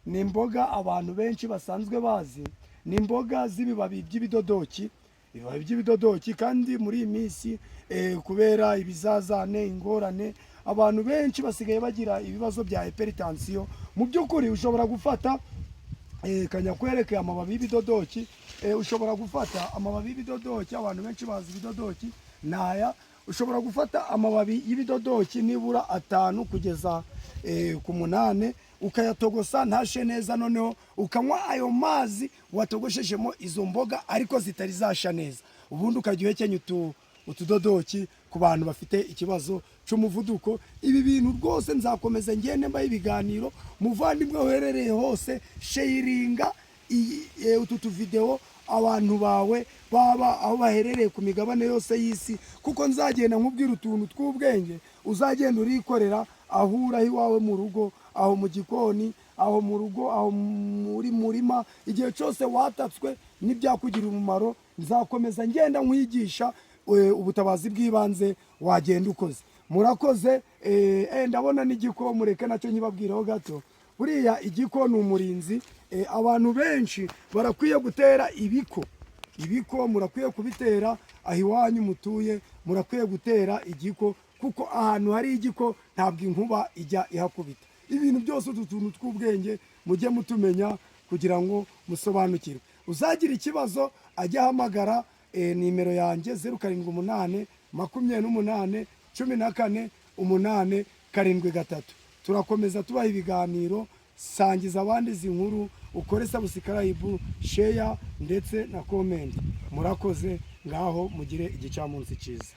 ni imboga abantu benshi basanzwe bazi, ni imboga z'ibibabi by'ibidodoki, ibibabi by'ibidodoki. Kandi muri iyi minsi kubera ibizazane, ingorane, abantu benshi basigaye bagira ibibazo bya hypertension. Mu by'ukuri ushobora gufata kanyakwereke amababi y'ibidodoki, ushobora gufata amababi y'ibidodoki, abantu benshi bazi ibidodoki naya. Ushobora gufata amababi y'ibidodoki nibura 5 kugeza ku 8, ukayatogosa ntashe neza, noneho ukanywa ayo mazi watogoshejemo izo mboga ariko zitari zasha neza. Ubundi ukajya uhekenya utudodoki ku bantu bafite ikibazo cy'umuvuduko. Ibi bintu rwose nzakomeza ngende mbaye ibiganiro, muvandimwe uherereye hose, sharinga utu video abantu bawe baba aho baherereye ku migabane yose y'isi, kuko nzagenda nkubwira utuntu tw'ubwenge uzagenda urikorera aho uri iwawe mu rugo, aho mu gikoni, aho mu rugo, aho muri murima. Igihe cyose watatswe n'ibyakugira umumaro, nzakomeza ngenda nkwigisha ubutabazi bw'ibanze wagenda ukoze. Murakoze. Ndabona n'igiko, mureke nacyo nyibabwiraho gato. Buriya igiko ni umurinzi. Abantu benshi barakwiye gutera ibiko murakwiye kubitera aho iwanyu mutuye, murakwiye gutera igiko, kuko ahantu hari igiko ntabwo inkuba ijya ihakubita. Ibintu byose utu tuntu tw'ubwenge mujye mutumenya kugira ngo musobanukirwe. Uzagira ikibazo ajya ahamagara nimero yanjye 0788 28 14 8 73. Turakomeza tubaha ibiganiro. Sangiza abandi izi nkuru, ukore subscribe, share ndetse na comment. Murakoze, ngaho mugire igicamunsi cyiza.